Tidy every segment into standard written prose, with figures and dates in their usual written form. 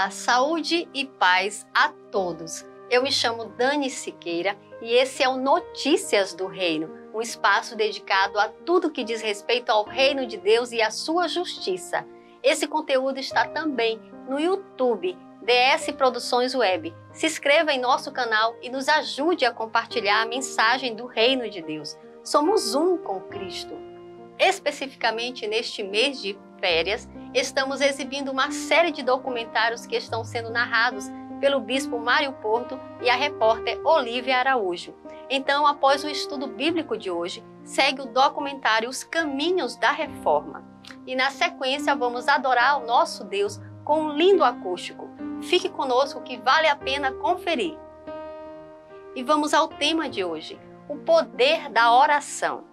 Olá, saúde e paz a todos. Eu me chamo Dani Siqueira e esse é o Notícias do Reino, um espaço dedicado a tudo que diz respeito ao Reino de Deus e à sua justiça. Esse conteúdo está também no YouTube, DS Produções Web. Se inscreva em nosso canal e nos ajude a compartilhar a mensagem do Reino de Deus. Somos um com Cristo. Especificamente neste mês de férias, estamos exibindo uma série de documentários que estão sendo narrados pelo bispo Mário Porto e a repórter Olívia Araújo. Então, após o estudo bíblico de hoje, segue o documentário Os Caminhos da Reforma. E na sequência vamos adorar o nosso Deus com um lindo acústico. Fique conosco que vale a pena conferir. E vamos ao tema de hoje, o poder da oração.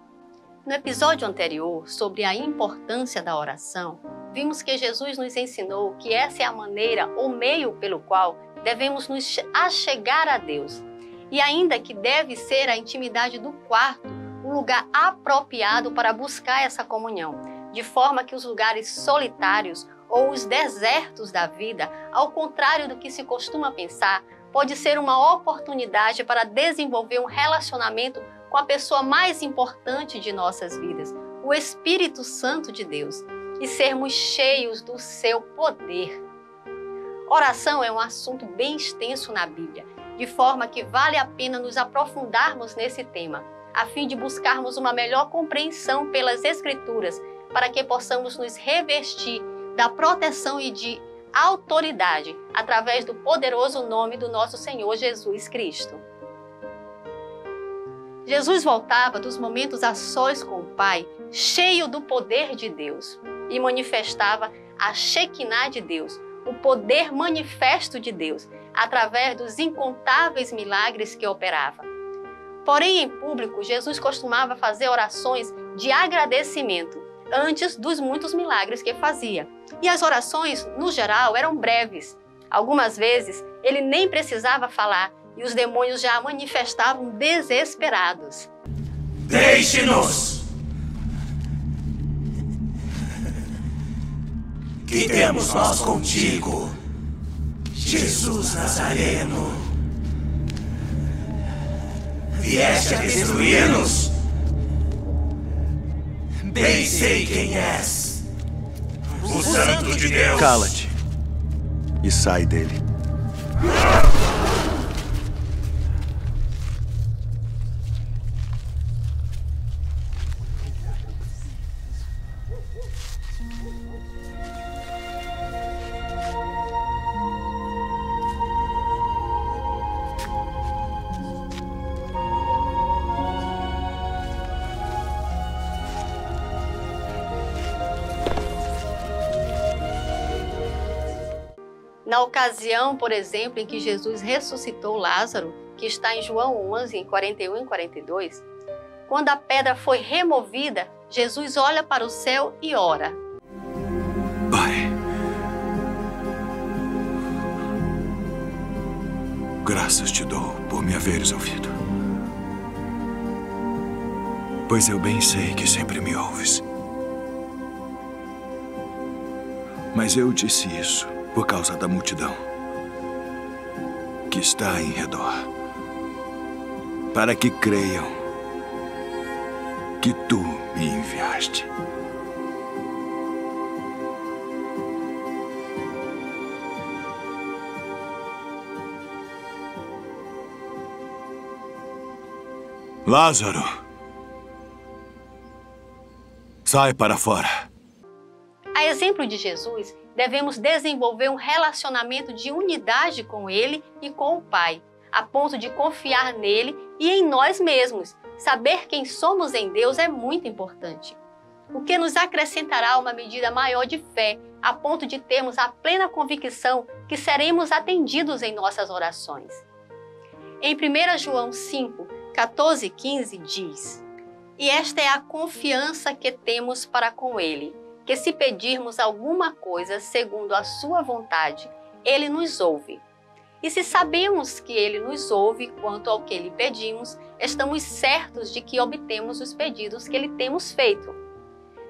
No episódio anterior, sobre a importância da oração, vimos que Jesus nos ensinou que essa é a maneira ou meio pelo qual devemos nos achegar a Deus. E ainda que deve ser a intimidade do quarto o lugar apropriado para buscar essa comunhão, de forma que os lugares solitários ou os desertos da vida, ao contrário do que se costuma pensar, pode ser uma oportunidade para desenvolver um relacionamento com a pessoa mais importante de nossas vidas, o Espírito Santo de Deus, e sermos cheios do seu poder. Oração é um assunto bem extenso na Bíblia, de forma que vale a pena nos aprofundarmos nesse tema, a fim de buscarmos uma melhor compreensão pelas Escrituras, para que possamos nos revestir da proteção e de autoridade através do poderoso nome do nosso Senhor Jesus Cristo. Jesus voltava dos momentos a sós com o Pai, cheio do poder de Deus, e manifestava a Shekinah de Deus, o poder manifesto de Deus, através dos incontáveis milagres que operava. Porém, em público, Jesus costumava fazer orações de agradecimento antes dos muitos milagres que fazia. E as orações, no geral, eram breves. Algumas vezes, ele nem precisava falar, e os demônios já manifestavam desesperados. Deixe-nos! Que temos nós contigo, Jesus Nazareno? Vieste a destruir-nos? Bem sei quem és, o Santo de Deus. Cala-te e sai dele. Na ocasião, por exemplo, em que Jesus ressuscitou Lázaro, que está em João 11, em 41 e 42, quando a pedra foi removida, Jesus olha para o céu e ora. Pai, graças te dou por me haveres ouvido, pois eu bem sei que sempre me ouves. Mas eu disse isso por causa da multidão que está em redor, para que creiam que tu me enviaste. Lázaro, sai para fora. A exemplo de Jesus, devemos desenvolver um relacionamento de unidade com Ele e com o Pai, a ponto de confiar nele e em nós mesmos. Saber quem somos em Deus é muito importante, o que nos acrescentará uma medida maior de fé, a ponto de termos a plena convicção que seremos atendidos em nossas orações. Em 1 João 5, 14 e 15 diz: "E esta é a confiança que temos para com Ele, que se pedirmos alguma coisa segundo a sua vontade, Ele nos ouve. E se sabemos que Ele nos ouve quanto ao que lhe pedimos, estamos certos de que obtemos os pedidos que lhe temos feito."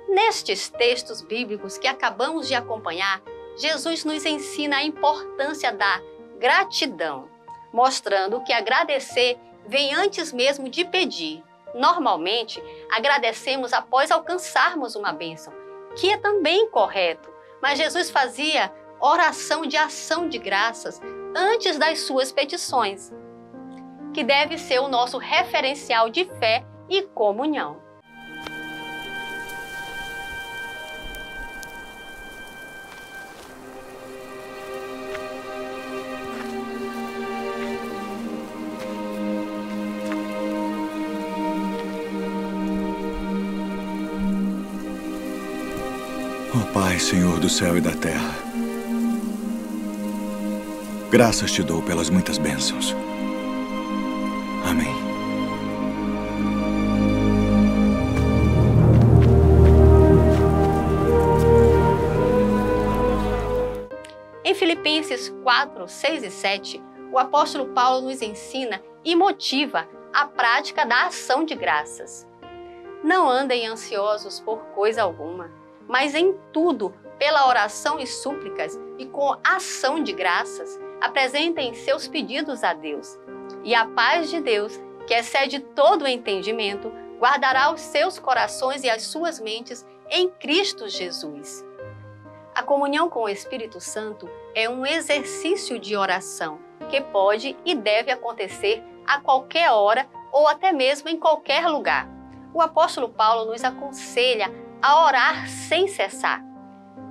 Nestes textos bíblicos que acabamos de acompanhar, Jesus nos ensina a importância da gratidão, mostrando que agradecer vem antes mesmo de pedir. Normalmente, agradecemos após alcançarmos uma bênção, que é também correto, mas Jesus fazia oração de ação de graças antes das suas petições, que deve ser o nosso referencial de fé e comunhão. Ó Pai, Senhor do céu e da terra, graças te dou pelas muitas bênçãos. Amém. Em Filipenses 4, 6 e 7, o apóstolo Paulo nos ensina e motiva a prática da ação de graças. Não andem ansiosos por coisa alguma, mas em tudo, pela oração e súplicas e com ação de graças, apresentem seus pedidos a Deus. E a paz de Deus, que excede todo o entendimento, guardará os seus corações e as suas mentes em Cristo Jesus. A comunhão com o Espírito Santo é um exercício de oração que pode e deve acontecer a qualquer hora ou até mesmo em qualquer lugar. O apóstolo Paulo nos aconselha a orar sem cessar.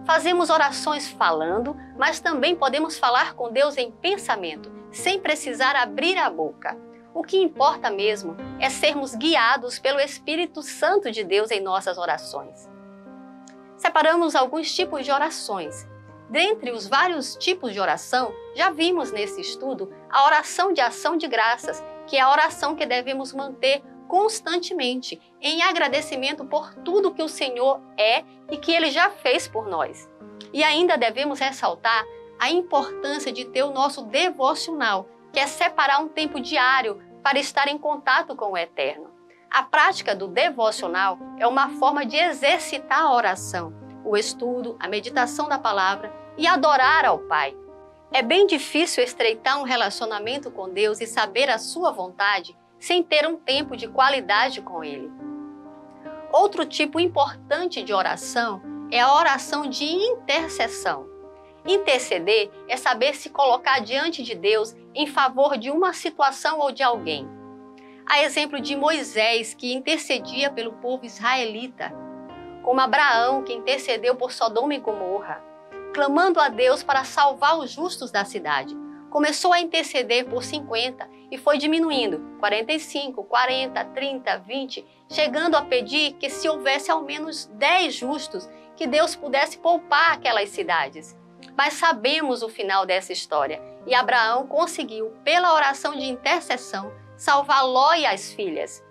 Fazemos orações falando, mas também podemos falar com Deus em pensamento, sem precisar abrir a boca. O que importa mesmo é sermos guiados pelo Espírito Santo de Deus em nossas orações. Separamos alguns tipos de orações. Dentre os vários tipos de oração, já vimos nesse estudo a oração de ação de graças, que é a oração que devemos manter constantemente, em agradecimento por tudo que o Senhor é e que Ele já fez por nós. E ainda devemos ressaltar a importância de ter o nosso devocional, que é separar um tempo diário para estar em contato com o Eterno. A prática do devocional é uma forma de exercitar a oração, o estudo, a meditação da palavra e adorar ao Pai. É bem difícil estreitar um relacionamento com Deus e saber a sua vontade sem ter um tempo de qualidade com Ele. Outro tipo importante de oração é a oração de intercessão. Interceder é saber se colocar diante de Deus em favor de uma situação ou de alguém. Há exemplo de Moisés, que intercedia pelo povo israelita, como Abraão, que intercedeu por Sodoma e Gomorra, clamando a Deus para salvar os justos da cidade. Começou a interceder por 50 e foi diminuindo, 45, 40, 30, 20, chegando a pedir que se houvesse ao menos 10 justos, que Deus pudesse poupar aquelas cidades. Mas sabemos o final dessa história, e Abraão conseguiu, pela oração de intercessão, salvar Ló e as filhas.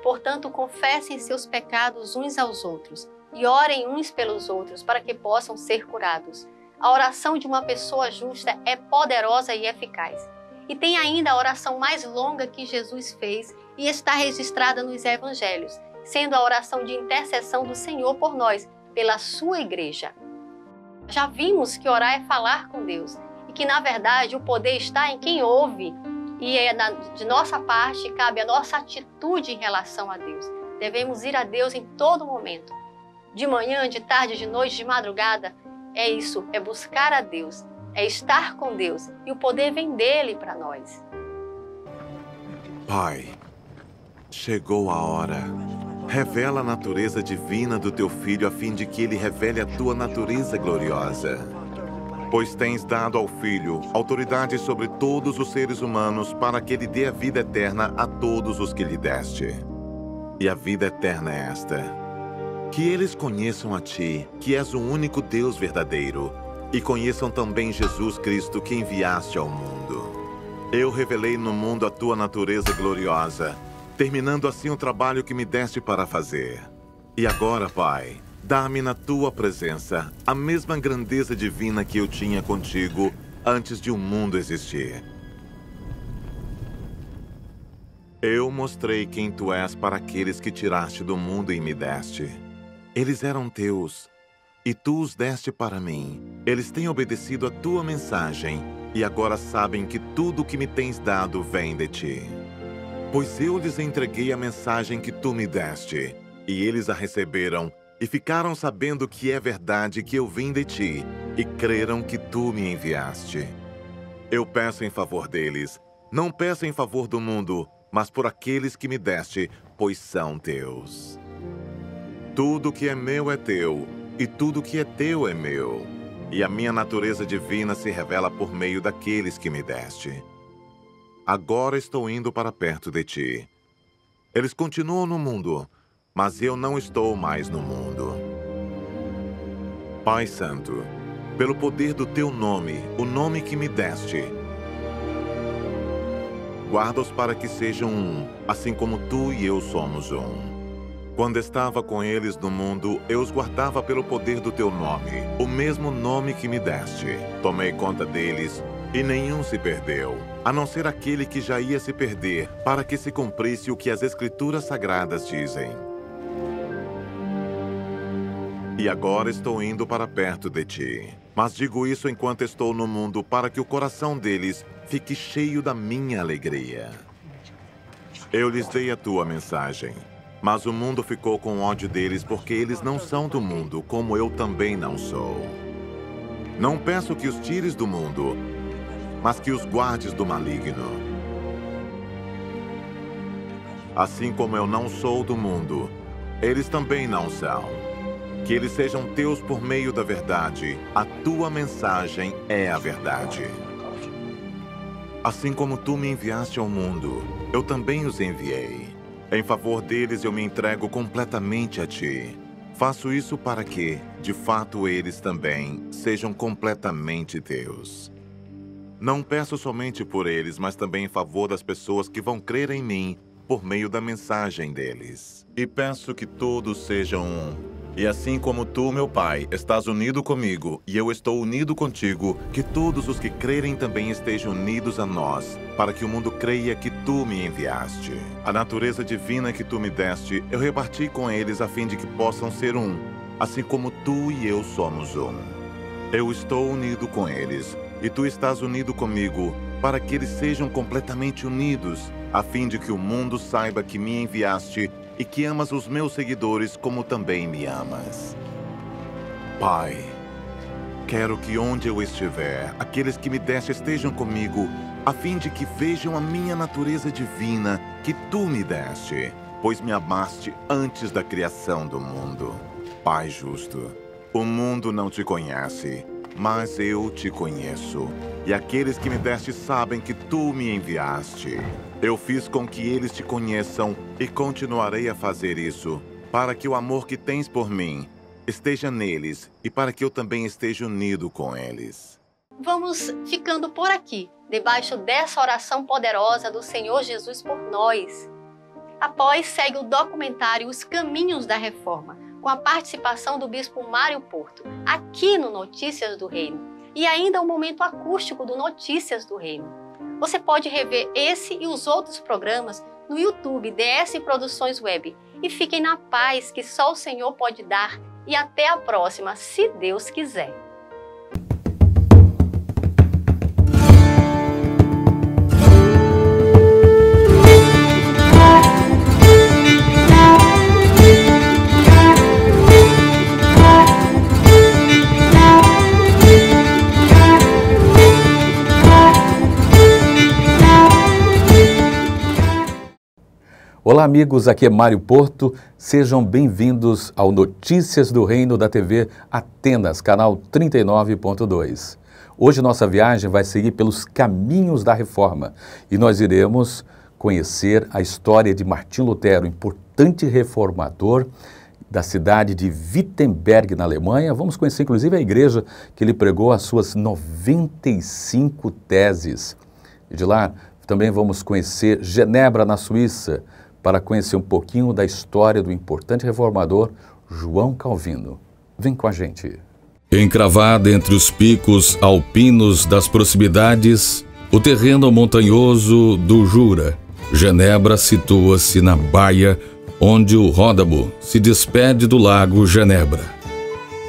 Portanto, confessem seus pecados uns aos outros e orem uns pelos outros para que possam ser curados. A oração de uma pessoa justa é poderosa e eficaz. E tem ainda a oração mais longa que Jesus fez e está registrada nos evangelhos, sendo a oração de intercessão do Senhor por nós, pela sua igreja. Já vimos que orar é falar com Deus e que, na verdade, o poder está em quem ouve. E de nossa parte, cabe a nossa atitude em relação a Deus. Devemos ir a Deus em todo momento. De manhã, de tarde, de noite, de madrugada. É isso, é buscar a Deus, é estar com Deus. E o poder vem dele para nós. Pai, chegou a hora. Revela a natureza divina do teu Filho a fim de que ele revele a tua natureza gloriosa. Pois tens dado ao Filho autoridade sobre todos os seres humanos para que ele dê a vida eterna a todos os que lhe deste. E a vida eterna é esta: que eles conheçam a ti, que és o único Deus verdadeiro, e conheçam também Jesus Cristo, que enviaste ao mundo. Eu revelei no mundo a tua natureza gloriosa, terminando assim o trabalho que me deste para fazer. E agora, Pai, dá-me na tua presença a mesma grandeza divina que eu tinha contigo antes de o mundo existir. Eu mostrei quem tu és para aqueles que tiraste do mundo e me deste. Eles eram teus, e tu os deste para mim, Eles têm obedecido a tua mensagem e agora sabem que tudo o que me tens dado vem de ti. Pois eu lhes entreguei a mensagem que tu me deste, e eles a receberam e ficaram sabendo que é verdade que eu vim de ti, e creram que tu me enviaste. Eu peço em favor deles, não peço em favor do mundo, mas por aqueles que me deste, pois são teus. Tudo que é meu é teu, e tudo que é teu é meu. E a minha natureza divina se revela por meio daqueles que me deste. Agora estou indo para perto de ti. Eles continuam no mundo, mas eu não estou mais no mundo. Pai Santo, pelo poder do teu nome, o nome que me deste, guarda-os para que sejam um, assim como tu e eu somos um. Quando estava com eles no mundo, eu os guardava pelo poder do teu nome, o mesmo nome que me deste. Tomei conta deles, e nenhum se perdeu, a não ser aquele que já ia se perder, para que se cumprisse o que as Escrituras Sagradas dizem. E agora estou indo para perto de ti. Mas digo isso enquanto estou no mundo, para que o coração deles fique cheio da minha alegria. Eu lhes dei a tua mensagem, mas o mundo ficou com ódio deles, porque eles não são do mundo, como eu também não sou. Não peço que os tires do mundo, mas que os guardes do maligno. Assim como eu não sou do mundo, eles também não são. Que eles sejam teus por meio da verdade. A tua mensagem é a verdade. Assim como tu me enviaste ao mundo, eu também os enviei. Em favor deles eu me entrego completamente a ti. Faço isso para que, de fato, eles também sejam completamente teus. Não peço somente por eles, mas também em favor das pessoas que vão crer em mim por meio da mensagem deles. E peço que todos sejam um. E assim como tu, meu Pai, estás unido comigo e eu estou unido contigo, que todos os que crerem também estejam unidos a nós, para que o mundo creia que tu me enviaste. A natureza divina que tu me deste, eu reparti com eles a fim de que possam ser um, assim como tu e eu somos um. Eu estou unido com eles, e tu estás unido comigo, para que eles sejam completamente unidos, a fim de que o mundo saiba que me enviaste e que amas os meus seguidores como também me amas. Pai, quero que onde eu estiver, aqueles que me deste estejam comigo, a fim de que vejam a minha natureza divina que tu me deste, pois me amaste antes da criação do mundo. Pai justo, o mundo não te conhece, mas eu te conheço, e aqueles que me deste sabem que tu me enviaste. Eu fiz com que eles te conheçam e continuarei a fazer isso, para que o amor que tens por mim esteja neles e para que eu também esteja unido com eles. Vamos ficando por aqui, debaixo dessa oração poderosa do Senhor Jesus por nós. Após, segue o documentário Os Caminhos da Reforma, com a participação do Bispo Mário Porto, aqui no Notícias do Reino, e ainda o momento acústico do Notícias do Reino. Você pode rever esse e os outros programas no YouTube DS Produções Web. E fiquem na paz que só o Senhor pode dar. E até a próxima, se Deus quiser. Olá amigos, aqui é Mário Porto, sejam bem-vindos ao Notícias do Reino da TV Atenas, canal 39.2. Hoje nossa viagem vai seguir pelos caminhos da reforma e nós iremos conhecer a história de Martim Lutero, importante reformador da cidade de Wittenberg, na Alemanha. Vamos conhecer inclusive a igreja que ele pregou as suas 95 teses. E de lá também vamos conhecer Genebra, na Suíça, para conhecer um pouquinho da história do importante reformador João Calvino. Vem com a gente. Encravada entre os picos alpinos das proximidades, o terreno montanhoso do Jura, Genebra situa-se na baía onde o Ródano se despede do lago Genebra.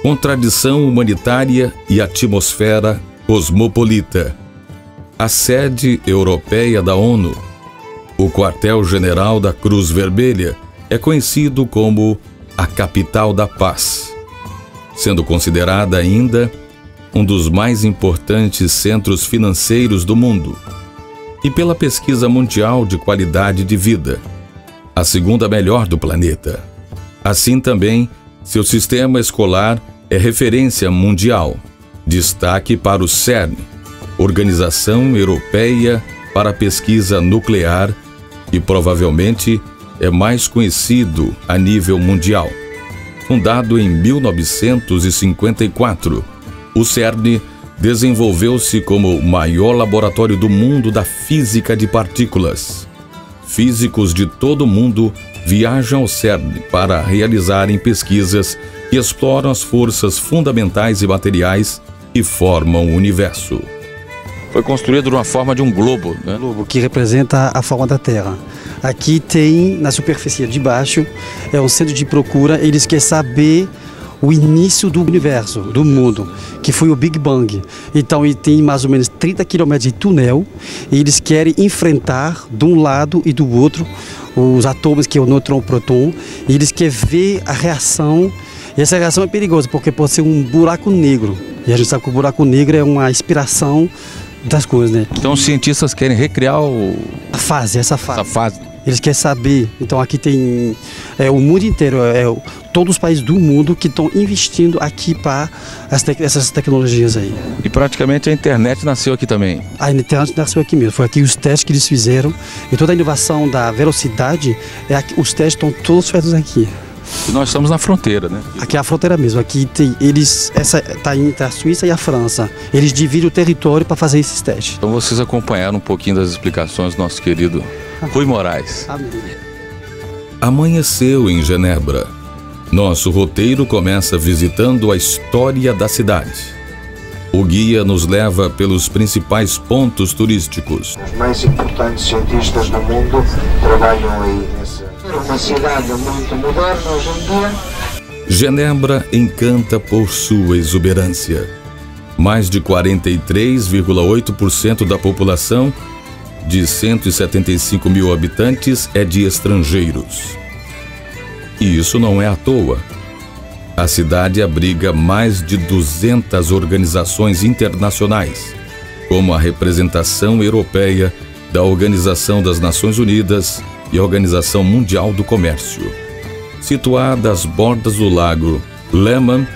com tradição humanitária e atmosfera cosmopolita. A sede europeia da ONU, o quartel-general da Cruz Vermelha, é conhecido como a capital da paz, sendo considerada ainda um dos mais importantes centros financeiros do mundo e pela pesquisa mundial de qualidade de vida, a segunda melhor do planeta. Assim também, seu sistema escolar é referência mundial. Destaque para o CERN, Organização Europeia para a Pesquisa Nuclear, e provavelmente é mais conhecido a nível mundial. Fundado em 1954, o CERN desenvolveu-se como o maior laboratório do mundo da física de partículas. Físicos de todo o mundo viajam ao CERN para realizarem pesquisas que exploram as forças fundamentais e materiais que formam o universo. Foi construído numa forma de um globo, né? Globo que representa a forma da Terra. Aqui tem, na superfície de baixo, é um centro de procura. Eles querem saber o início do universo, do mundo, que foi o Big Bang. Então, ele tem mais ou menos 30 quilômetros de túnel e eles querem enfrentar de um lado e do outro os átomos, que é o nêutron e o próton, e eles querem ver a reação. E essa reação é perigosa, porque pode ser um buraco negro. E a gente sabe que o buraco negro é uma inspiração das coisas, né? Então os cientistas querem recriar essa fase. Eles querem saber. Então aqui tem o mundo inteiro, todos os países do mundo que estão investindo aqui para essas tecnologias aí. E praticamente a internet nasceu aqui também. A internet nasceu aqui mesmo. Foi aqui os testes que eles fizeram. E toda a inovação da velocidade, os testes estão todos feitos aqui. E nós estamos na fronteira, né? Aqui é a fronteira mesmo. Aqui tem está entre a Suíça e a França. Eles dividem o território para fazer esses testes. Então vocês acompanharam um pouquinho das explicações do nosso querido Rui Moraes. Amém. Amanheceu em Genebra. Nosso roteiro começa visitando a história da cidade. O guia nos leva pelos principais pontos turísticos. Os mais importantes cientistas do mundo trabalham aí nessa. Uma cidade muito moderna hoje em dia. Genebra encanta por sua exuberância. Mais de 43,8% da população, de 175 mil habitantes, é de estrangeiros. E isso não é à toa. A cidade abriga mais de 200 organizações internacionais, como a Representação Europeia da Organização das Nações Unidas e a Organização Mundial do Comércio. Situada às bordas do lago Léman,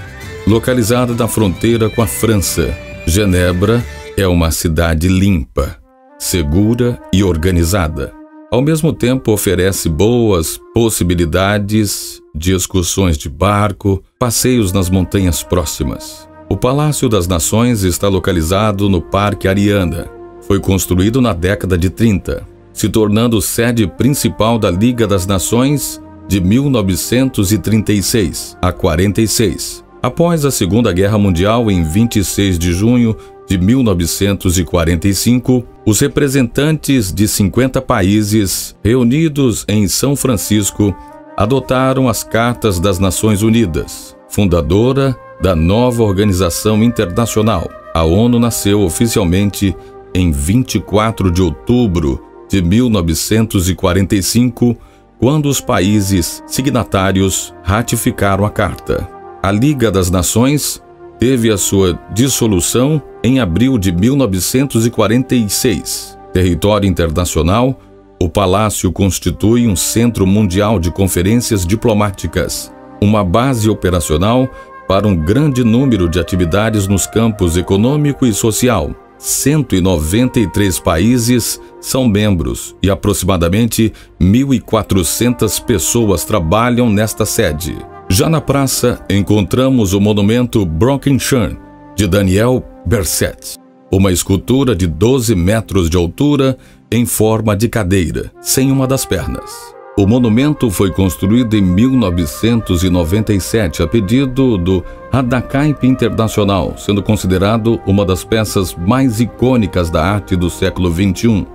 localizada na fronteira com a França, Genebra é uma cidade limpa, segura e organizada. Ao mesmo tempo, oferece boas possibilidades de excursões de barco, passeios nas montanhas próximas. O Palácio das Nações está localizado no Parque Ariana. Foi construído na década de 30, se tornando sede principal da Liga das Nações de 1936 a 46. Após a Segunda Guerra Mundial, em 26 de junho de 1945, os representantes de 50 países reunidos em São Francisco adotaram as Cartas das Nações Unidas, fundadora da nova organização internacional. A ONU nasceu oficialmente em 24 de outubro de 1945, quando os países signatários ratificaram a Carta. A Liga das Nações teve a sua dissolução em abril de 1946. Território internacional, o Palácio constitui um centro mundial de conferências diplomáticas, uma base operacional para um grande número de atividades nos campos econômico e social. 193 países são membros e aproximadamente 1.400 pessoas trabalham nesta sede. Já na praça, encontramos o monumento Brockenschaft, de Daniel Berset, uma escultura de 12 metros de altura em forma de cadeira, sem uma das pernas. O monumento foi construído em 1997 a pedido do Hadakaip Internacional, sendo considerado uma das peças mais icônicas da arte do século XXI.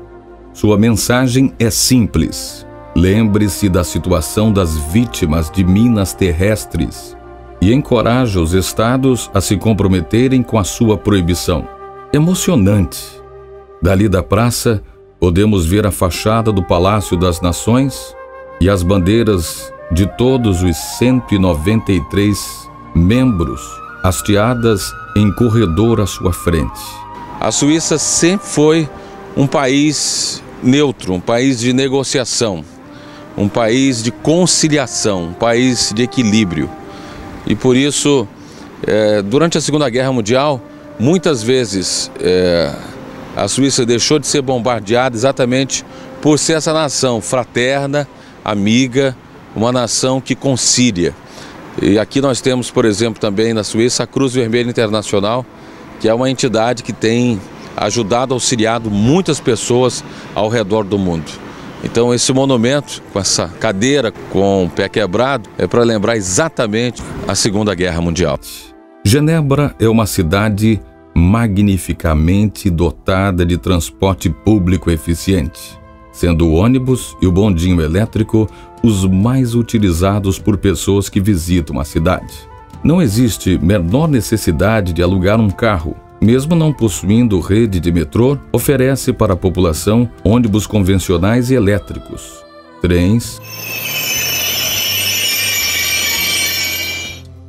Sua mensagem é simples. Lembre-se da situação das vítimas de minas terrestres e encoraja os estados a se comprometerem com a sua proibição. Emocionante. Dali da praça, podemos ver a fachada do Palácio das Nações e as bandeiras de todos os 193 membros hasteadas em corredor à sua frente. A Suíça sempre foi um país neutro, um país de negociação, um país de conciliação, um país de equilíbrio. E por isso, durante a Segunda Guerra Mundial, muitas vezes a Suíça deixou de ser bombardeada exatamente por ser essa nação fraterna, amiga, uma nação que concilia. E aqui nós temos, por exemplo, também na Suíça, a Cruz Vermelha Internacional, que é uma entidade que tem ajudado, auxiliado muitas pessoas ao redor do mundo. Então esse monumento, com essa cadeira com o pé quebrado, é para lembrar exatamente a Segunda Guerra Mundial. Genebra é uma cidade magnificamente dotada de transporte público eficiente, sendo o ônibus e o bondinho elétrico os mais utilizados por pessoas que visitam a cidade. Não existe menor necessidade de alugar um carro. Mesmo não possuindo rede de metrô, oferece para a população ônibus convencionais e elétricos, trens,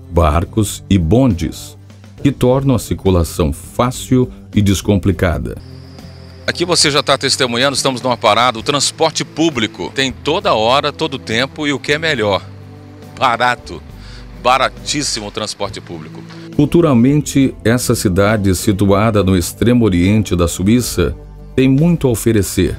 barcos e bondes, que tornam a circulação fácil e descomplicada. Aqui você já está testemunhando, estamos numa parada, o transporte público tem toda hora, todo tempo e o que é melhor, barato, baratíssimo o transporte público. Culturalmente, essa cidade situada no extremo oriente da Suíça tem muito a oferecer.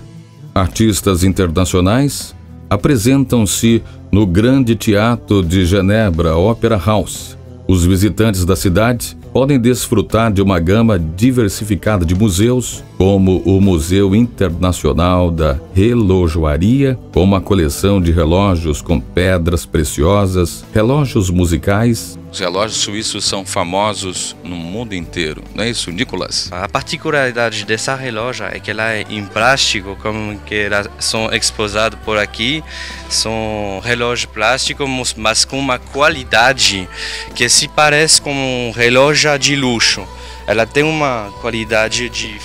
Artistas internacionais apresentam-se no Grande Teatro de Genebra Opera House. Os visitantes da cidade podem desfrutar de uma gama diversificada de museus, como o Museu Internacional da Relojoaria, com uma coleção de relógios com pedras preciosas, relógios musicais. Os relógios suíços são famosos no mundo inteiro, não é isso, Nicolas? A particularidade dessa relógio é que ela é em plástico, como que elas são exposadas por aqui. São relógios plásticos, mas com uma qualidade que se parece com um relógio de luxo. Ela tem uma qualidade de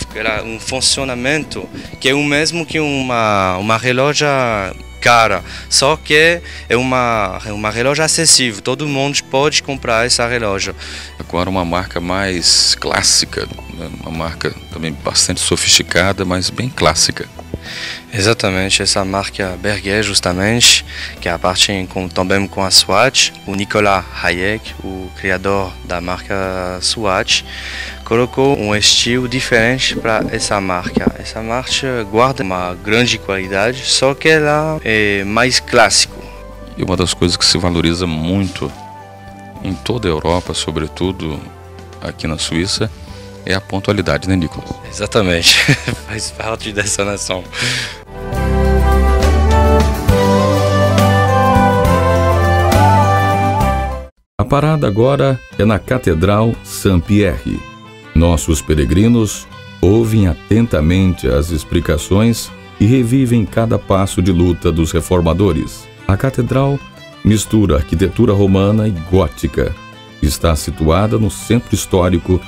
um funcionamento que é o mesmo que uma relógio cara, só que é uma relógio acessível, todo mundo pode comprar essa relógio. Agora uma marca mais clássica, né? Uma marca também bastante sofisticada, mas bem clássica. Exatamente, essa marca Berger justamente, que aparte também com a Swatch. O Nicolas Hayek, o criador da marca Swatch, colocou um estilo diferente para essa marca. Essa marca guarda uma grande qualidade, só que ela é mais clássico. E uma das coisas que se valoriza muito em toda a Europa, sobretudo aqui na Suíça, é a pontualidade, né, Nicolas? Exatamente, faz parte dessa nação. A parada agora é na Catedral Saint-Pierre. Nossos peregrinos ouvem atentamente as explicações e revivem cada passo de luta dos reformadores. A catedral mistura arquitetura romana e gótica. Está situada no centro histórico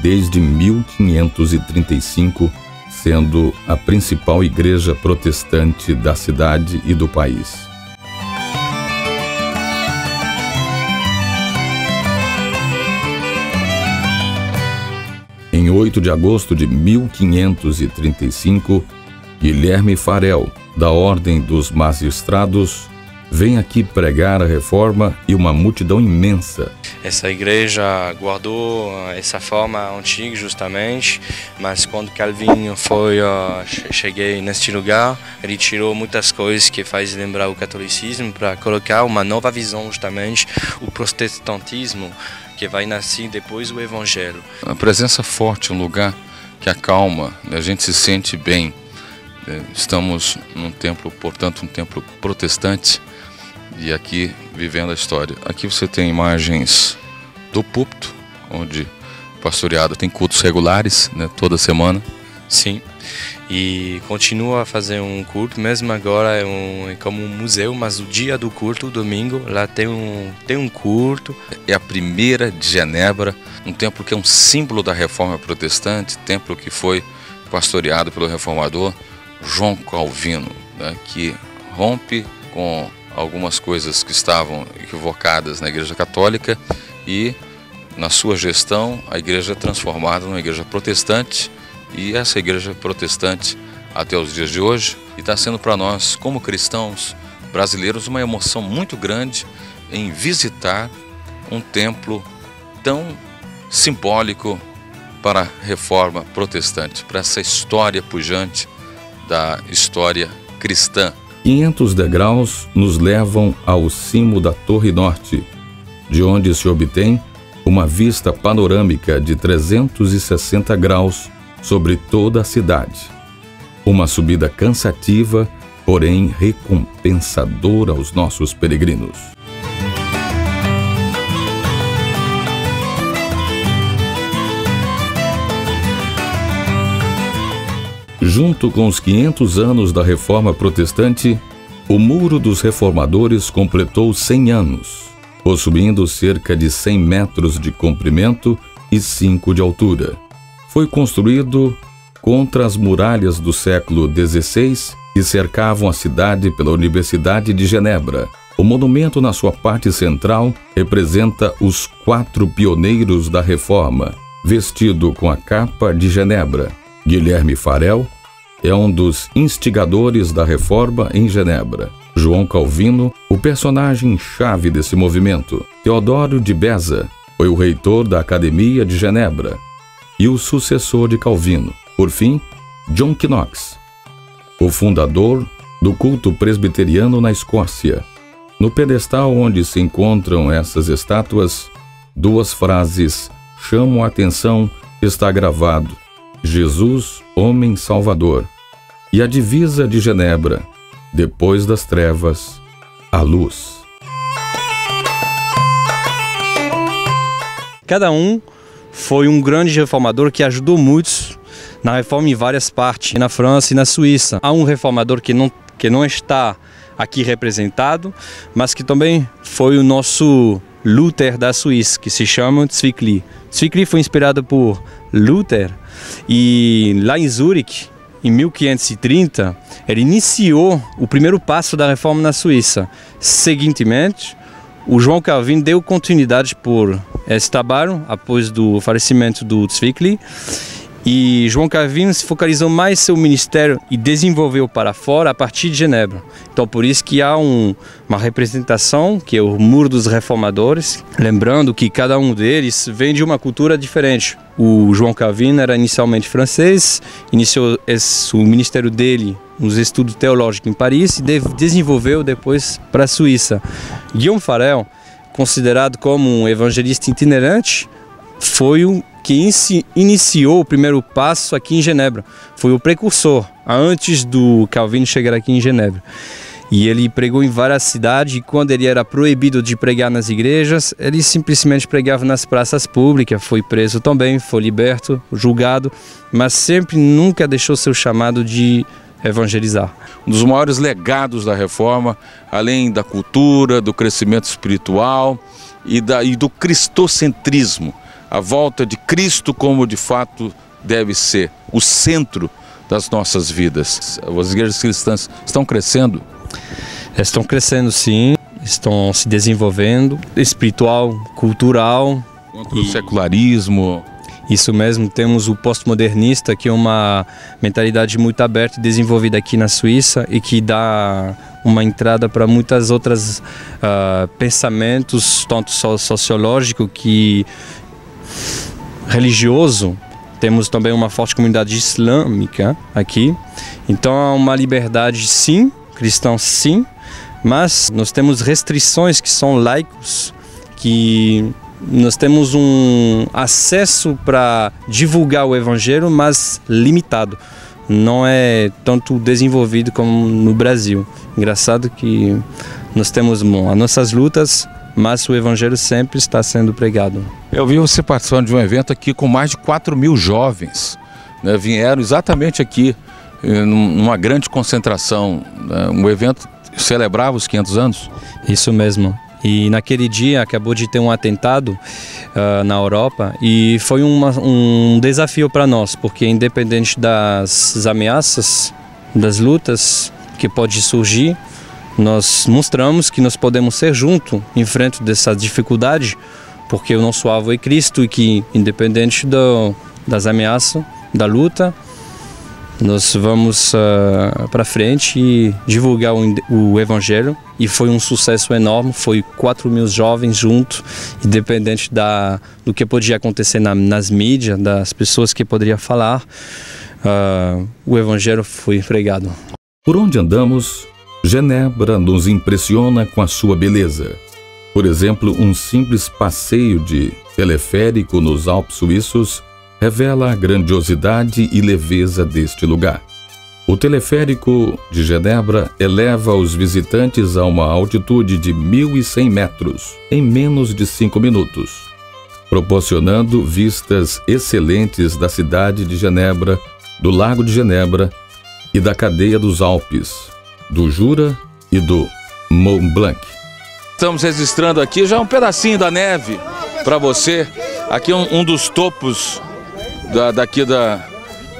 desde 1535, sendo a principal igreja protestante da cidade e do país. Em 8 de agosto de 1535, Guilherme Farel, da Ordem dos Magistrados, vem aqui pregar a reforma e uma multidão imensa. Essa igreja guardou essa forma antiga justamente, mas quando Calvin cheguei neste lugar, ele tirou muitas coisas que faz lembrar o catolicismo para colocar uma nova visão justamente, o protestantismo que vai nascer depois do evangelho. A presença forte, um lugar que acalma, a gente se sente bem. Estamos num templo, portanto, um templo protestante, e aqui vivendo a história. Aqui você tem imagens do púlpito, onde o pastoreado tem cultos regulares, né, toda semana, Sim, e continua a fazer um culto, mesmo agora é como um museu, mas o dia do culto, o domingo, lá tem um culto. É a primeira de Genebra, um templo que é um símbolo da reforma protestante, templo que foi pastoreado pelo reformador João Calvino, né, que rompe com algumas coisas que estavam equivocadas na Igreja Católica e, na sua gestão, a igreja é transformada numa igreja protestante. E essa igreja protestante, até os dias de hoje, está sendo para nós, como cristãos brasileiros, uma emoção muito grande em visitar um templo tão simbólico para a reforma protestante, para essa história pujante da história cristã. 500 degraus nos levam ao cimo da Torre Norte, de onde se obtém uma vista panorâmica de 360 graus sobre toda a cidade. Uma subida cansativa, porém recompensadora aos nossos peregrinos. Junto com os 500 anos da Reforma Protestante, o Muro dos Reformadores completou 100 anos, possuindo cerca de 100 metros de comprimento e 5 de altura. Foi construído contra as muralhas do século XVI que cercavam a cidade pela Universidade de Genebra. O monumento, na sua parte central, representa os 4 pioneiros da Reforma, vestido com a capa de Genebra. Guilherme Farel é um dos instigadores da Reforma em Genebra. João Calvino, o personagem-chave desse movimento. Teodoro de Beza foi o reitor da Academia de Genebra e o sucessor de Calvino. Por fim, John Knox, o fundador do culto presbiteriano na Escócia. No pedestal onde se encontram essas estátuas, 2 frases chamam a atenção. Está gravado: Jesus, homem salvador. E a divisa de Genebra: depois das trevas, a luz. Cada um foi um grande reformador que ajudou muitos na reforma em várias partes, na França e na Suíça. Há um reformador que não está aqui representado, mas que também foi o nosso Luther da Suíça, que se chama Zwingli. Zwingli foi inspirado por Luther e lá em Zurique, em 1530, ele iniciou o primeiro passo da reforma na Suíça. Seguintemente, o João Calvino deu continuidade por esse trabalho após do falecimento do Zwingli, e João Calvino se focalizou mais seu ministério e desenvolveu para fora a partir de Genebra. Então por isso que há uma representação, que é o Muro dos Reformadores, lembrando que cada um deles vem de uma cultura diferente. O João Calvino era inicialmente francês, iniciou o ministério dele nos estudos teológicos em Paris e desenvolveu depois para a Suíça. Guilherme Farel, considerado como um evangelista itinerante, foi o que iniciou o primeiro passo aqui em Genebra. Foi o precursor, antes do Calvino chegar aqui em Genebra. E ele pregou em várias cidades, e quando ele era proibido de pregar nas igrejas, ele simplesmente pregava nas praças públicas. Foi preso também, foi liberto, julgado, mas sempre nunca deixou seu chamado de evangelizar. Um dos maiores legados da Reforma, além da cultura, do crescimento espiritual e do cristocentrismo, a volta de Cristo como de fato deve ser o centro das nossas vidas. As igrejas cristãs estão crescendo? Estão crescendo, sim, estão se desenvolvendo, espiritual, cultural. Contra o secularismo. Isso mesmo, temos o pós-modernista, que é uma mentalidade muito aberta e desenvolvida aqui na Suíça e que dá uma entrada para muitas outras pensamentos, tanto sociológico que religioso. Temos também uma forte comunidade islâmica aqui, então há uma liberdade sim, cristão sim, mas nós temos restrições que são laicos, que nós temos um acesso para divulgar o evangelho, mas limitado, não é tanto desenvolvido como no Brasil. Engraçado que nós temos as nossas lutas, mas o evangelho sempre está sendo pregado. Eu vi você participando de um evento aqui com mais de 4.000 jovens né, vieram exatamente aqui, numa grande concentração, né, um evento que celebrava os 500 anos. Isso mesmo. E naquele dia acabou de ter um atentado na Europa e foi um desafio para nós, porque independente das ameaças, das lutas que pode surgir, nós mostramos que nós podemos ser juntos em frente dessa dificuldade, porque o nosso alvo é Cristo e que independente das ameaças, da luta, nós vamos para frente e divulgar o Evangelho. E foi um sucesso enorme, foi 4.000 jovens juntos, independente do que podia acontecer nas mídias, das pessoas que poderiam falar, o Evangelho foi pregado. Por onde andamos, Genebra nos impressiona com a sua beleza. Por exemplo, um simples passeio de teleférico nos Alpes suíços revela a grandiosidade e leveza deste lugar. O teleférico de Genebra eleva os visitantes a uma altitude de 1.100 metros em menos de 5 minutos, proporcionando vistas excelentes da cidade de Genebra, do Lago de Genebra e da cadeia dos Alpes, do Jura e do Mont Blanc. Estamos registrando aqui já um pedacinho da neve para você. Aqui um dos topos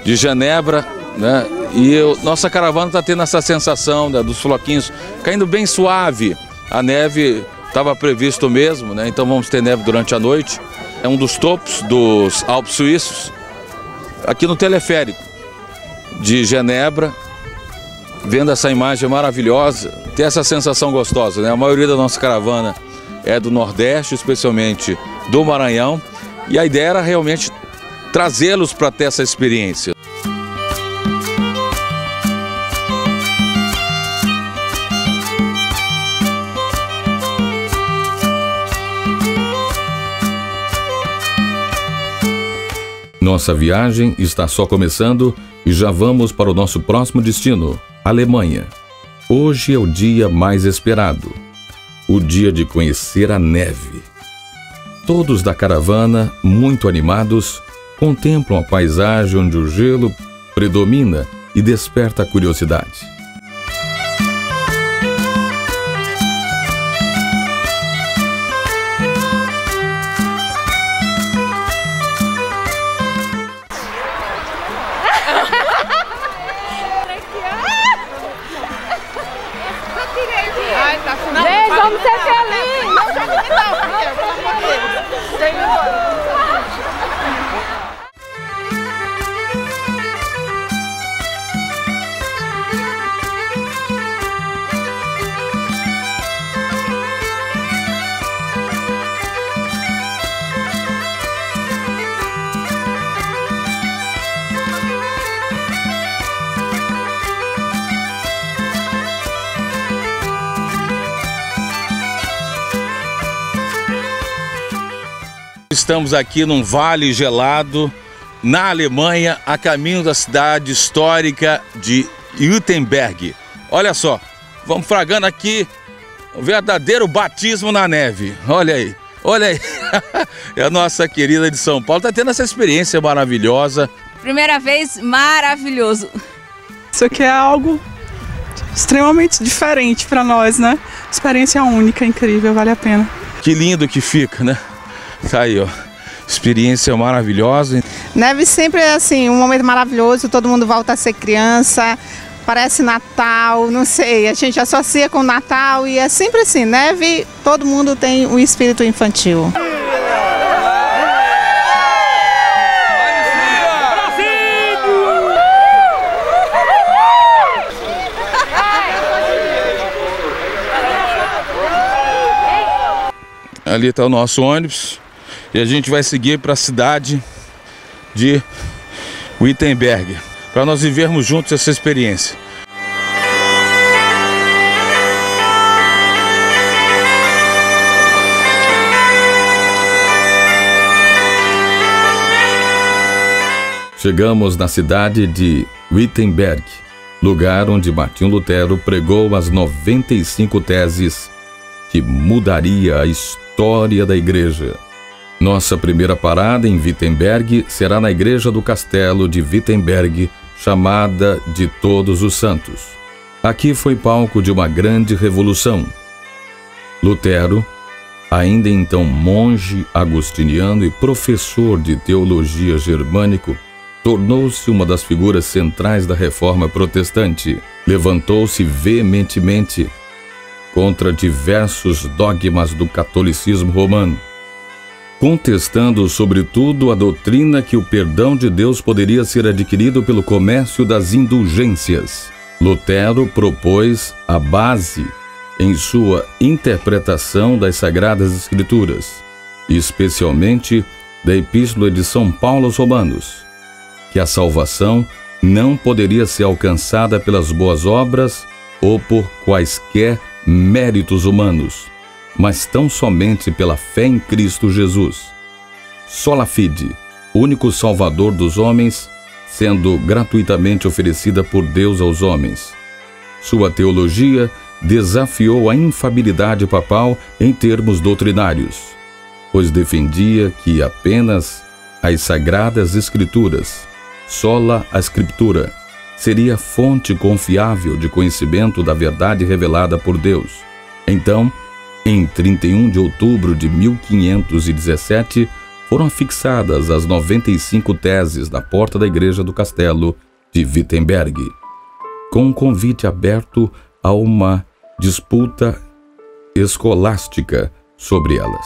de Genebra, né? E nossa caravana está tendo essa sensação, né, dos floquinhos caindo bem suave. A neve estava previsto mesmo, né? Então vamos ter neve durante a noite. É um dos topos dos Alpes suíços, aqui no teleférico de Genebra, vendo essa imagem maravilhosa, ter essa sensação gostosa, né? A maioria da nossa caravana é do Nordeste, especialmente do Maranhão, e a ideia era realmente trazê-los para ter essa experiência. Nossa viagem está só começando e já vamos para o nosso próximo destino, Alemanha. Hoje é o dia mais esperado, o dia de conhecer a neve. Todos da caravana, muito animados, contemplam a paisagem onde o gelo predomina e desperta a curiosidade. Vamos ser felizes! Estamos aqui num vale gelado, na Alemanha, a caminho da cidade histórica de Wittenberg. Olha só, vamos fragando aqui um verdadeiro batismo na neve. Olha aí, olha aí. É a nossa querida de São Paulo, está tendo essa experiência maravilhosa. Primeira vez, maravilhoso. Isso aqui é algo extremamente diferente para nós, né? Experiência única, incrível, vale a pena. Que lindo que fica, né? Tá aí, ó. Experiência maravilhosa. Neve sempre é assim, um momento maravilhoso, todo mundo volta a ser criança, parece Natal, não sei, a gente associa com Natal e é sempre assim, neve, todo mundo tem um espírito infantil. Ali está o nosso ônibus e a gente vai seguir para a cidade de Wittenberg, para nós vivermos juntos essa experiência. Chegamos na cidade de Wittenberg, lugar onde Martinho Lutero pregou as 95 teses que mudaria a história da igreja. Nossa primeira parada em Wittenberg será na Igreja do Castelo de Wittenberg, chamada de Todos os Santos. Aqui foi palco de uma grande revolução. Lutero, ainda então monge agostiniano e professor de teologia germânico, tornou-se uma das figuras centrais da reforma protestante. Levantou-se veementemente contra diversos dogmas do catolicismo romano, contestando sobretudo a doutrina que o perdão de Deus poderia ser adquirido pelo comércio das indulgências. Lutero propôs a base em sua interpretação das Sagradas Escrituras, especialmente da Epístola de São Paulo aos Romanos, que a salvação não poderia ser alcançada pelas boas obras ou por quaisquer méritos humanos, mas tão somente pela fé em Cristo Jesus. Sola fide, único Salvador dos homens, sendo gratuitamente oferecida por Deus aos homens. Sua teologia desafiou a infabilidade papal em termos doutrinários, pois defendia que apenas as Sagradas Escrituras, sola a Escritura, seria fonte confiável de conhecimento da verdade revelada por Deus. Então, em 31 de outubro de 1517, foram fixadas as 95 teses na porta da Igreja do Castelo de Wittenberg, com um convite aberto a uma disputa escolástica sobre elas.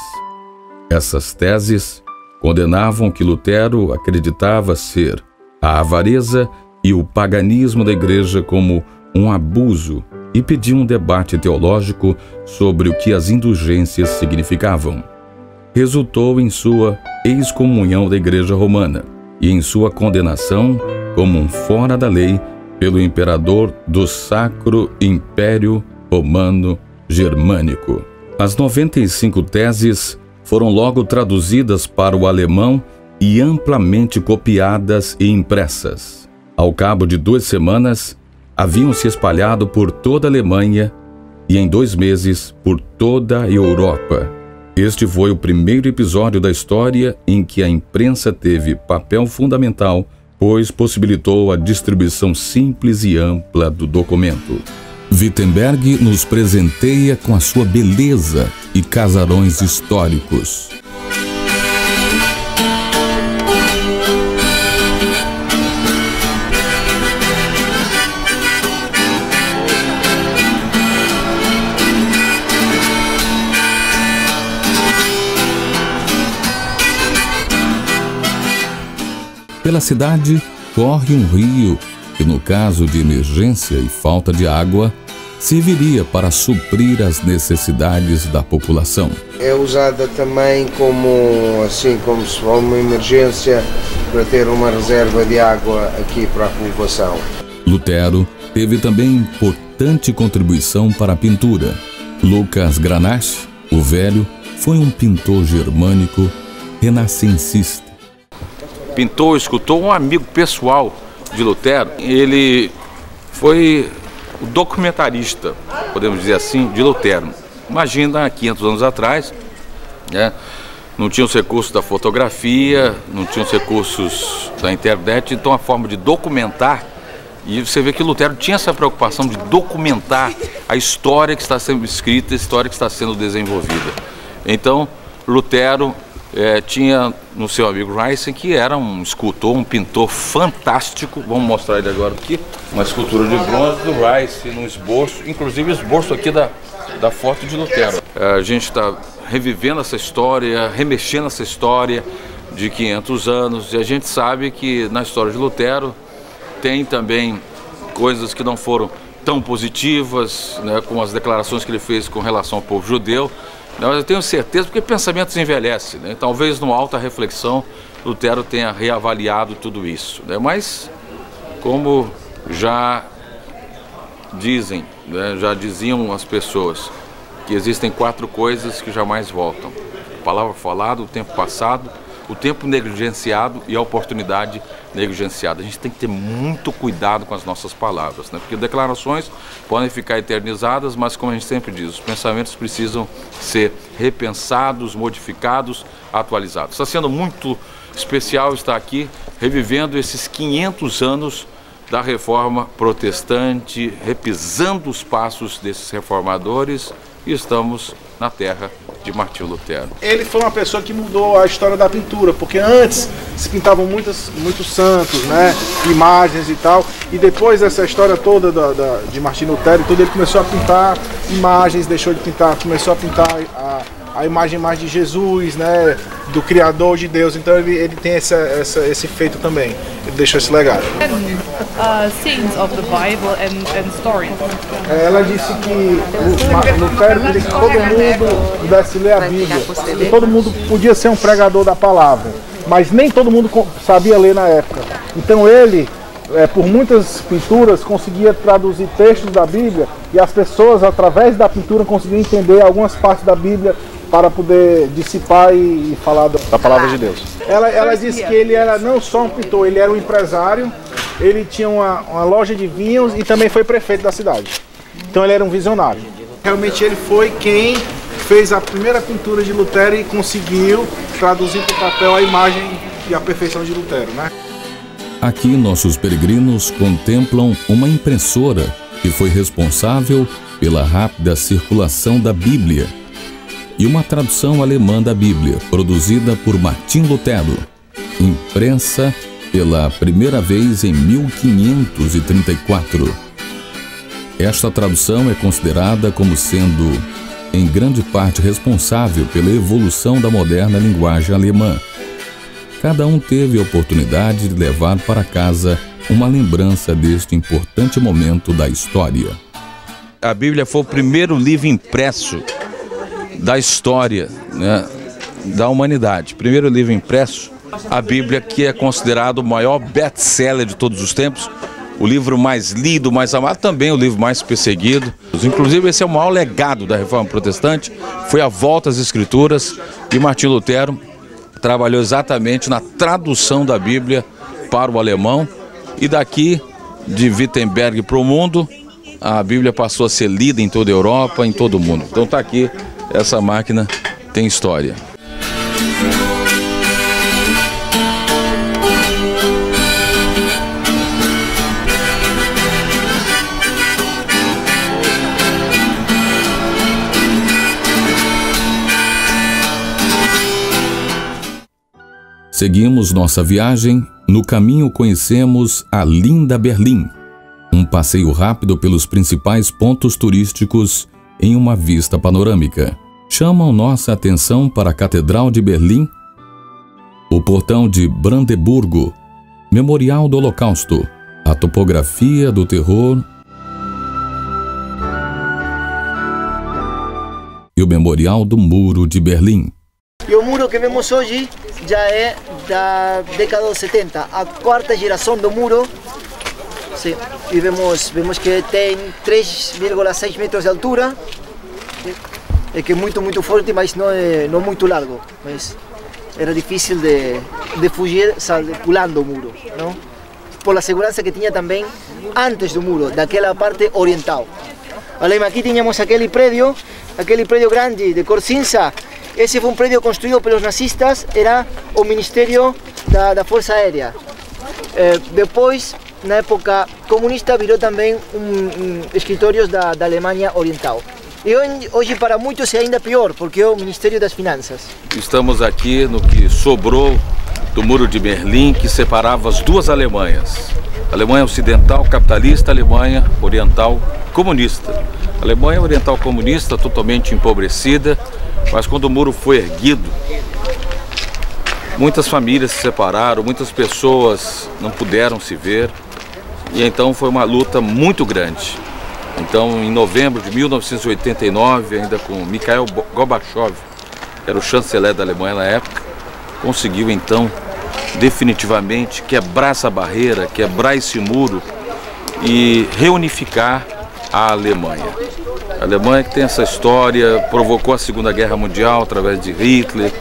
Essas teses condenavam que Lutero acreditava ser a avareza e o paganismo da Igreja como um abuso e pediam um debate teológico sobre o que as indulgências significavam. Resultou em sua excomunhão da Igreja Romana e em sua condenação como um fora da lei pelo imperador do Sacro Império Romano Germânico. As 95 teses foram logo traduzidas para o alemão e amplamente copiadas e impressas. Ao cabo de 2 semanas, haviam se espalhado por toda a Alemanha e em 2 meses por toda a Europa. Este foi o primeiro episódio da história em que a imprensa teve papel fundamental, pois possibilitou a distribuição simples e ampla do documento. Wittenberg nos presenteia com a sua beleza e casarões históricos. Pela cidade corre um rio que, no caso de emergência e falta de água, serviria para suprir as necessidades da população. É usada também como se for uma emergência para ter uma reserva de água aqui para a população. Lutero teve também importante contribuição para a pintura. Lucas Granach, o Velho, foi um pintor germânico renascencista. Pintor, escultor, um amigo pessoal de Lutero. Ele foi o documentarista, podemos dizer assim, de Lutero. Imagina, há 500 anos atrás, né, não tinha os recursos da fotografia, não tinha os recursos da internet, então a forma de documentar, e você vê que Lutero tinha essa preocupação de documentar a história que está sendo escrita, a história que está sendo desenvolvida. Então, Lutero tinha no seu amigo Rice, que era um escultor, um pintor fantástico. Vamos mostrar ele agora aqui. Uma escultura de bronze do Rice, num esboço, inclusive esboço aqui da foto de Lutero. A gente está revivendo essa história, remexendo essa história de 500 anos, e a gente sabe que na história de Lutero tem também coisas que não foram tão positivas, né, como as declarações que ele fez com relação ao povo judeu. Mas eu tenho certeza, porque pensamentos envelhecem, né? Talvez numa alta reflexão Lutero tenha reavaliado tudo isso, né? Mas, como já dizem, né, já diziam as pessoas, que existem 4 coisas que jamais voltam: a palavra falada, o tempo passado, o tempo negligenciado e a oportunidade negligenciada. A gente tem que ter muito cuidado com as nossas palavras, né? Porque declarações podem ficar eternizadas, mas como a gente sempre diz, os pensamentos precisam ser repensados, modificados, atualizados. Está sendo muito especial estar aqui revivendo esses 500 anos da Reforma Protestante, repisando os passos desses reformadores, e estamos na terra de Martinho Lutero. Ele foi uma pessoa que mudou a história da pintura, porque antes se pintavam muitos santos, né, imagens e tal, e depois dessa história toda de Martinho Lutero, ele começou a pintar imagens, deixou de pintar, começou a pintar a imagem mais de Jesus, né, do Criador de Deus. Então ele tem esse feito também, ele deixou esse legado. Scenes of the Bible and stories. Ela disse que Lutero queria que todo mundo pudesse ler a Bíblia, que todo mundo podia ser um pregador da palavra, mas nem todo mundo sabia ler na época. Então ele, por muitas pinturas, conseguia traduzir textos da Bíblia, e as pessoas, através da pintura, conseguiam entender algumas partes da Bíblia para poder dissipar e falar da palavra de Deus. Ela disse que ele era não só um pintor, ele era um empresário, ele tinha uma loja de vinhos e também foi prefeito da cidade. Então ele era um visionário. Realmente ele foi quem fez a primeira pintura de Lutero e conseguiu traduzir para o papel a imagem e a perfeição de Lutero, né? Aqui nossos peregrinos contemplam uma impressora que foi responsável pela rápida circulação da Bíblia, e uma tradução alemã da Bíblia, produzida por Martinho Lutero, impressa pela primeira vez em 1534. Esta tradução é considerada como sendo, em grande parte, responsável pela evolução da moderna linguagem alemã. Cada um teve a oportunidade de levar para casa uma lembrança deste importante momento da história. A Bíblia foi o primeiro livro impresso da história, né, da humanidade. Primeiro livro impresso, a Bíblia, que é considerado o maior best-seller de todos os tempos, o livro mais lido, mais amado, também o livro mais perseguido. Inclusive, esse é o maior legado da Reforma Protestante, foi a volta às Escrituras, e Martinho Lutero trabalhou exatamente na tradução da Bíblia para o alemão, e daqui, de Wittenberg para o mundo, a Bíblia passou a ser lida em toda a Europa, em todo o mundo. Então está aqui, essa máquina tem história. Seguimos nossa viagem. No caminho conhecemos a linda Berlim, um passeio rápido pelos principais pontos turísticos em uma vista panorâmica. Chamam nossa atenção para a Catedral de Berlim, o Portão de Brandeburgo, Memorial do Holocausto, a topografia do terror e o Memorial do Muro de Berlim. E o muro que vemos hoje já é da década de 70, a quarta geração do muro. Sim. E vemos que tem 3,6 metros de altura. É que é muito forte, mas não é muito largo. Mas era difícil de fugir pulando o muro, não? Por a segurança que tinha também antes do muro, daquela parte oriental. Olha, aqui tínhamos aquele prédio grande de cor cinza. Esse foi um prédio construído pelos nazistas, era o Ministério da Força Aérea. Depois, na época comunista, virou também escritórios da Alemanha Oriental. E hoje para muitos é ainda pior, porque é o Ministério das Finanças. Estamos aqui no que sobrou do Muro de Berlim, que separava as duas Alemanhas. A Alemanha Ocidental capitalista, a Alemanha Oriental comunista. A Alemanha Oriental comunista totalmente empobrecida, mas quando o muro foi erguido, muitas famílias se separaram, muitas pessoas não puderam se ver, e então foi uma luta muito grande. Então, em novembro de 1989, ainda com Mikhail Gorbachev, que era o chanceler da Alemanha na época, conseguiu então definitivamente quebrar essa barreira, quebrar esse muro e reunificar a Alemanha. A Alemanha que tem essa história, provocou a Segunda Guerra Mundial através de Hitler,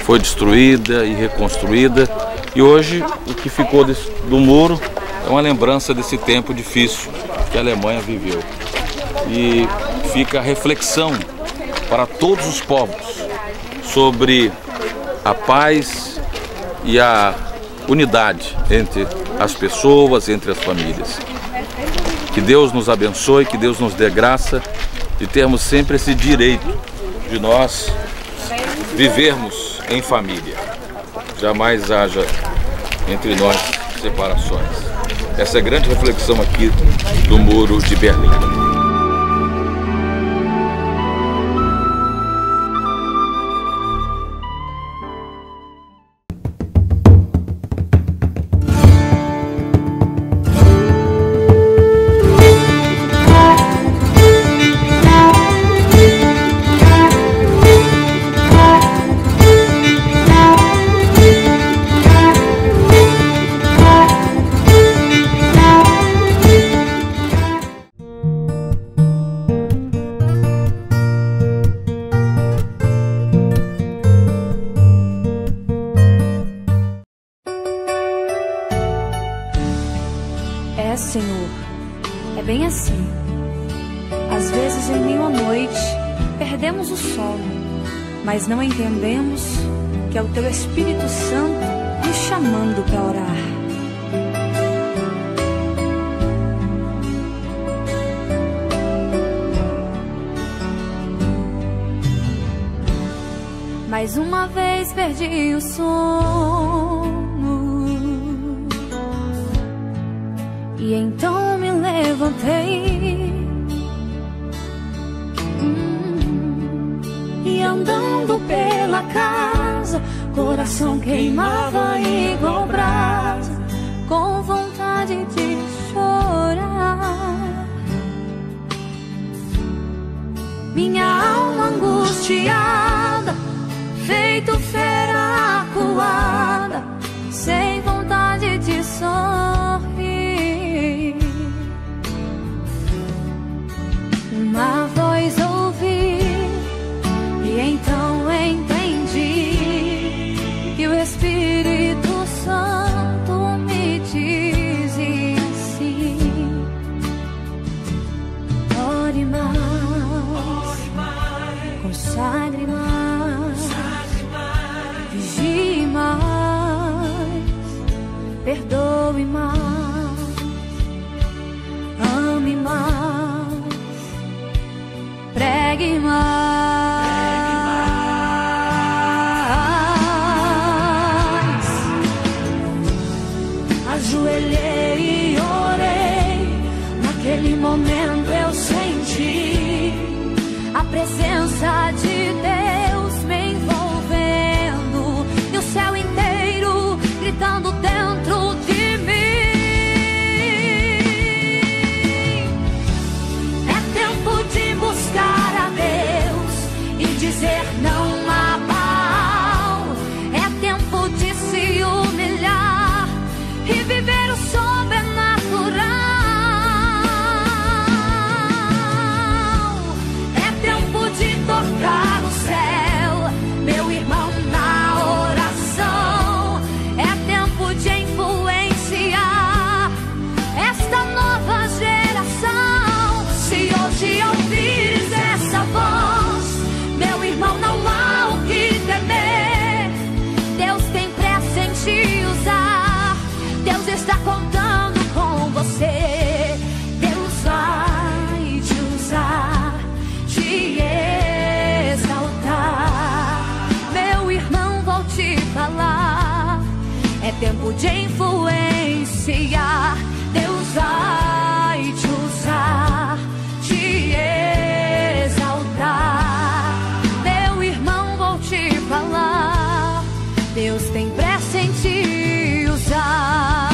foi destruída e reconstruída. E hoje o que ficou do muro é uma lembrança desse tempo difícil que a Alemanha viveu. E fica a reflexão para todos os povos sobre a paz e a unidade entre as pessoas, entre as famílias. Que Deus nos abençoe, que Deus nos dê graça de termos sempre esse direito de nós vivermos em família. Jamais haja entre nós separações. Essa é a grande reflexão aqui do Muro de Berlim. Senhor, é bem assim. Às vezes, em meio à noite, perdemos o sono, mas não entendemos que é o Teu Espírito Santo nos chamando para orar. Mais uma vez perdi o sono. E então me levantei e andando pela casa, coração queimava igual brasa, com vontade de chorar. Minha alma angustiada, feito fera acuada, sem vontade de sorrir. Uma voz ouvi e então entendi que o Espírito Santo me dizia assim: ore mais, consagre mais, vigie mais, perdoe mais, ame mais, pregue mais. Ajoelhei e orei. Naquele momento eu senti a presença de Deus me envolvendo, e o céu inteiro gritando dentro de mim. É tempo de buscar a Deus e dizer não a Baal. É tempo de se humilhar e viver o sobrenatural. É tempo de tocar o céu, meu irmão, na oração. É tempo de influenciar esta nova geração. Se hoje ouvires essa voz, meu irmão, não há o que temer. Deus tem pressa em te usar. Deus está contando com você. Deus vai te usar, te exaltar. Meu irmão, vou te falar. É tempo de influenciar. Deus vai te usar, te exaltar. Meu irmão, vou te falar. Deus tem pressa em te usar.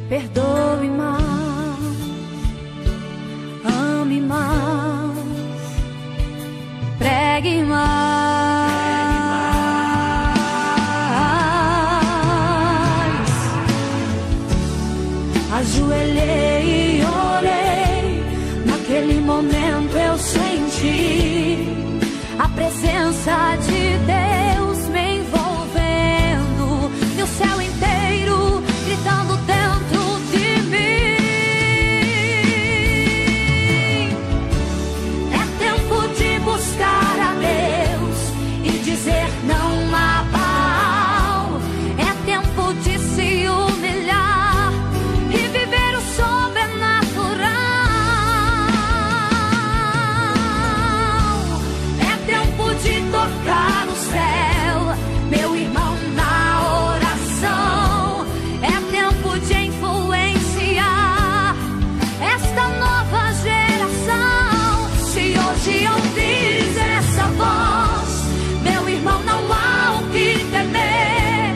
Perdoe mais, ame mais, pregue mais. Ajoelhei e orei, naquele momento eu senti a presença de Deus me envolvendo, e o céu inteiro gritando dentro de mim. É tempo de buscar a Deus e dizer não a Baal. É tempo de se humilhar e viver o sobrenatural. É tempo de tocar o céu, meu irmão, na oração. É tempo de influenciar esta nova geração. Se hoje ouvires essa voz, meu irmão, não há o que temer.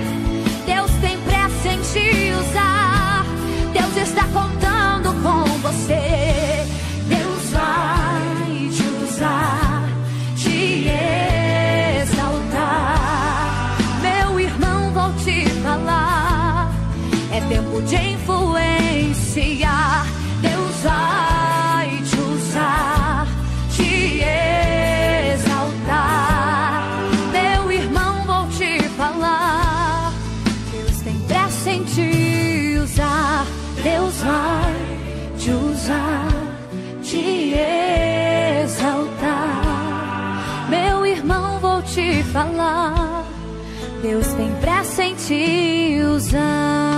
Deus tem pressa em te usar, Deus está contando com você. Deus vai te usar, te exaltar. Meu irmão, vou te falar, é tempo de influenciar. Deus vai te usar, te exaltar. Meu irmão, vou te falar, Deus tem pressa em te usar. Deus vai te usar, te exaltar. Meu irmão, vou te falar, Deus tem pressa em te usar.